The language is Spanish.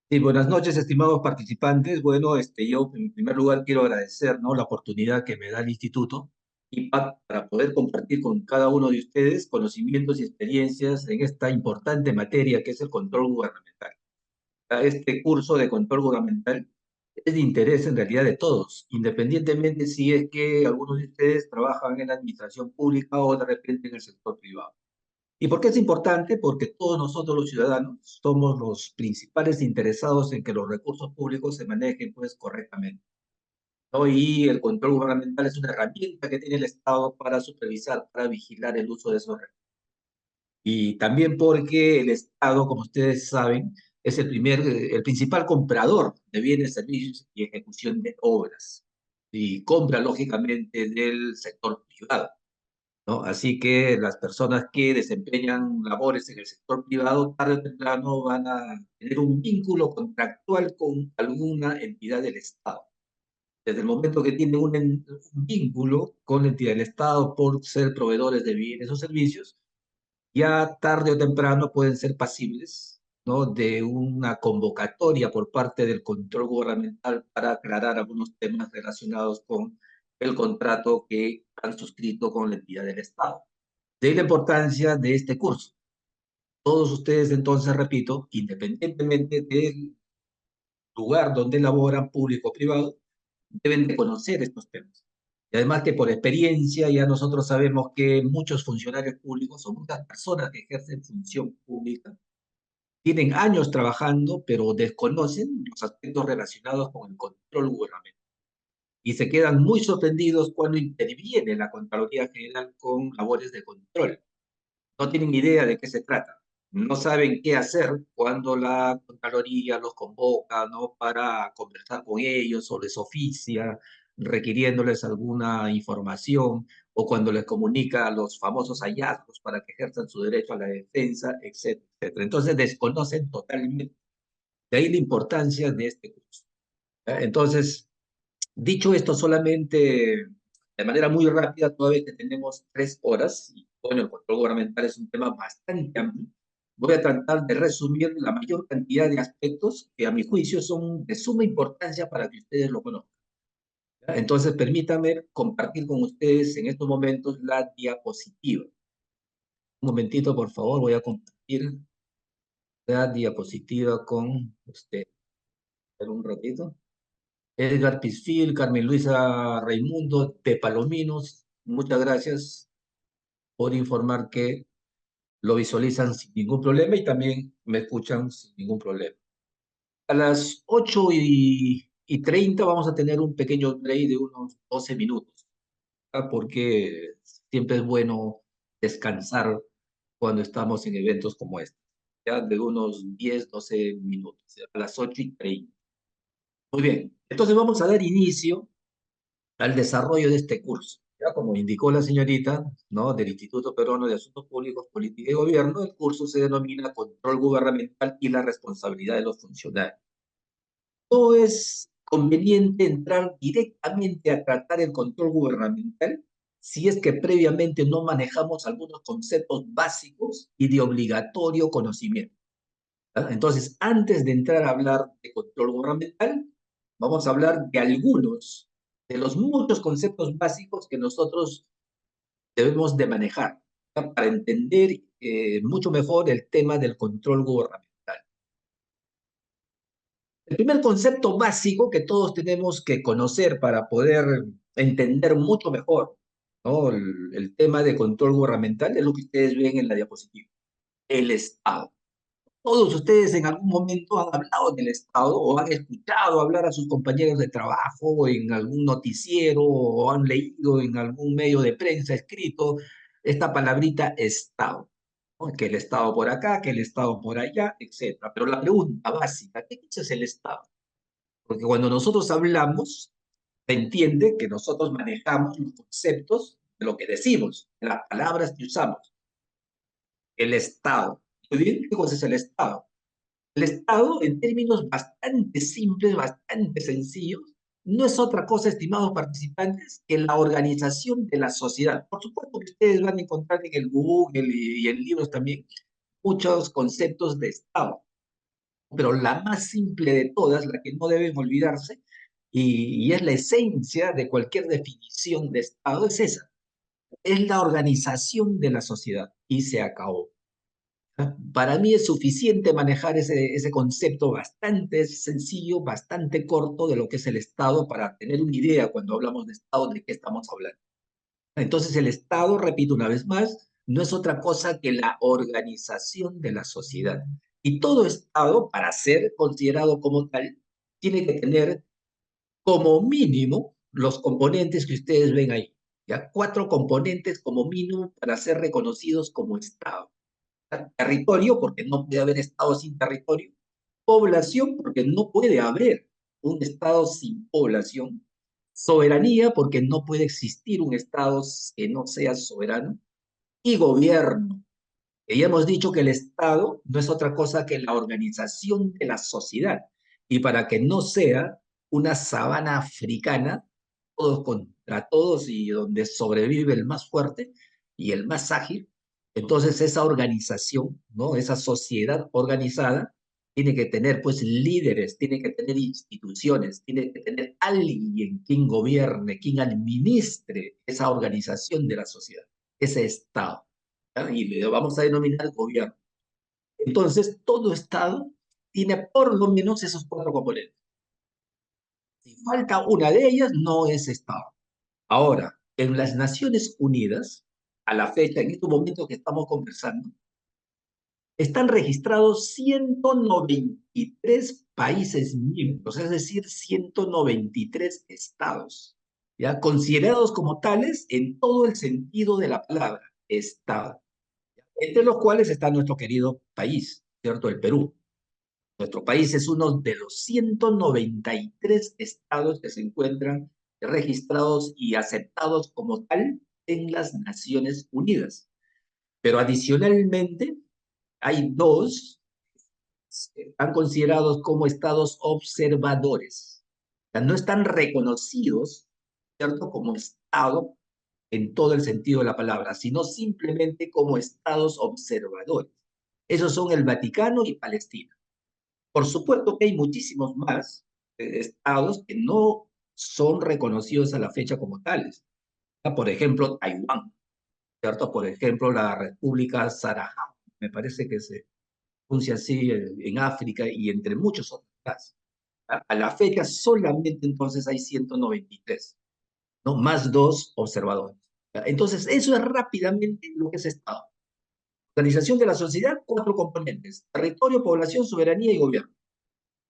Sí, buenas noches, estimados participantes. Bueno, yo en primer lugar quiero agradecer, ¿no?, la oportunidad que me da el instituto y para poder compartir con cada uno de ustedes conocimientos y experiencias en esta importante materia que es el control gubernamental. Este curso de control gubernamental es de interés en realidad de todos, independientemente si es que algunos de ustedes trabajan en la administración pública o de repente en el sector privado. ¿Y por qué es importante? Porque todos nosotros los ciudadanos somos los principales interesados en que los recursos públicos se manejen pues correctamente, ¿no? Y el control gubernamental es una herramienta que tiene el Estado para supervisar, para vigilar el uso de esos recursos. Y también porque el Estado, como ustedes saben, es el principal comprador de bienes, servicios y ejecución de obras. Y compra, lógicamente, del sector privado, ¿no? Así que las personas que desempeñan labores en el sector privado, tarde o temprano van a tener un vínculo contractual con alguna entidad del Estado. Desde el momento que tienen un vínculo con la entidad del Estado por ser proveedores de bienes o servicios, ya tarde o temprano pueden ser pasibles, ¿no?, de una convocatoria por parte del control gubernamental para aclarar algunos temas relacionados con el contrato que han suscrito con la entidad del Estado. De ahí la importancia de este curso. Todos ustedes, entonces, repito, independientemente del lugar donde laboran, público o privado, deben de conocer estos temas. Y además que por experiencia ya nosotros sabemos que muchos funcionarios públicos o muchas personas que ejercen función pública tienen años trabajando, pero desconocen los aspectos relacionados con el control gubernamental. Y se quedan muy sorprendidos cuando interviene la Contraloría General con labores de control. No tienen idea de qué se trata. No saben qué hacer cuando la Contraloría los convoca, ¿no?, para conversar con ellos o les oficia requiriéndoles alguna información, o cuando les comunica los famosos hallazgos para que ejerzan su derecho a la defensa, etcétera, etcétera. Entonces desconocen totalmente. De ahí la importancia de este curso. Entonces, dicho esto, solamente de manera muy rápida, toda vez que tenemos 3 horas, y bueno, el control gubernamental es un tema bastante amplio, voy a tratar de resumir la mayor cantidad de aspectos que a mi juicio son de suma importancia para que ustedes lo conozcan. ¿Ya? Entonces, permítanme compartir con ustedes en estos momentos la diapositiva. Un momentito, por favor, voy a compartir la diapositiva con usted. Espera un ratito. Edgar Pisfil, Carmen Luisa Raimundo de Palominos, muchas gracias por informar que lo visualizan sin ningún problema y también me escuchan sin ningún problema. A las 8:30 vamos a tener un pequeño break de unos 12 minutos, ¿ah? Porque siempre es bueno descansar cuando estamos en eventos como este, ya de unos 10, 12 minutos, a las 8:30. Muy bien, entonces vamos a dar inicio al desarrollo de este curso. Ya como indicó la señorita, ¿no?, del Instituto Peruano de Asuntos Públicos, Política y Gobierno, el curso se denomina Control Gubernamental y la responsabilidad de los funcionarios. No es conveniente entrar directamente a tratar el control gubernamental si es que previamente no manejamos algunos conceptos básicos y de obligatorio conocimiento. ¿Ah? Entonces, antes de entrar a hablar de control gubernamental, vamos a hablar de algunos de los muchos conceptos básicos que nosotros debemos de manejar, ¿ya?, para entender mucho mejor el tema del control gubernamental. El primer concepto básico que todos tenemos que conocer para poder entender mucho mejor, ¿no?, el tema de control gubernamental es lo que ustedes ven en la diapositiva: el Estado. Todos ustedes en algún momento han hablado del Estado o han escuchado hablar a sus compañeros de trabajo en algún noticiero o han leído en algún medio de prensa escrito esta palabrita Estado, ¿no? Que el Estado por acá, que el Estado por allá, etcétera. Pero la pregunta básica, ¿qué cosa es el Estado? Porque cuando nosotros hablamos, se entiende que nosotros manejamos los conceptos de lo que decimos, de las palabras que usamos. El Estado. Muy bien, ¿qué cosa es el Estado? El Estado, en términos bastante simples, bastante sencillos, no es otra cosa, estimados participantes, que la organización de la sociedad. Por supuesto que ustedes van a encontrar en el Google y en libros también muchos conceptos de Estado, pero la más simple de todas, la que no deben olvidarse, y es la esencia de cualquier definición de Estado, es esa, es la organización de la sociedad, y se acabó. Para mí es suficiente manejar ese concepto bastante sencillo, bastante corto de lo que es el Estado para tener una idea cuando hablamos de Estado de qué estamos hablando. Entonces el Estado, repito una vez más, no es otra cosa que la organización de la sociedad. Y todo Estado, para ser considerado como tal, tiene que tener como mínimo los componentes que ustedes ven ahí. ¿Ya? 4 componentes como mínimo para ser reconocidos como Estado. Territorio, porque no puede haber Estado sin territorio. Población, porque no puede haber un Estado sin población. Soberanía, porque no puede existir un Estado que no sea soberano. Y gobierno, que ya hemos dicho que el Estado no es otra cosa que la organización de la sociedad. Y para que no sea una sabana africana, todos contra todos y donde sobrevive el más fuerte y el más ágil, entonces esa organización, ¿no? Esa sociedad organizada tiene que tener pues líderes, tiene que tener instituciones, tiene que tener alguien quien gobierne, quien administre esa organización de la sociedad, ese Estado. ¿Ya? Y le vamos a denominar gobierno. Entonces, todo Estado tiene por lo menos esos 4 componentes. Si falta una de ellas, no es Estado. Ahora, en las Naciones Unidas, a la fecha, en estos momentos que estamos conversando, están registrados 193 países miembros, es decir, 193 estados, ¿ya? Considerados como tales en todo el sentido de la palabra, Estado, entre los cuales está nuestro querido país, ¿cierto? El Perú. Nuestro país es uno de los 193 estados que se encuentran registrados y aceptados como tal en las Naciones Unidas. Pero adicionalmente, hay 2 que están considerados como estados observadores. O sea, no están reconocidos, ¿cierto?, como estado en todo el sentido de la palabra, sino simplemente como estados observadores. Esos son el Vaticano y Palestina. Por supuesto que hay muchísimos más estados que no son reconocidos a la fecha como tales. Por ejemplo, Taiwán, ¿cierto? Por ejemplo, la República Sarajá, me parece que se pronuncia así en África y entre muchos otros más. A la fecha solamente entonces hay 193, ¿no? Más 2 observadores. Entonces, eso es rápidamente lo que es Estado. Organización de la sociedad, 4 componentes: territorio, población, soberanía y gobierno.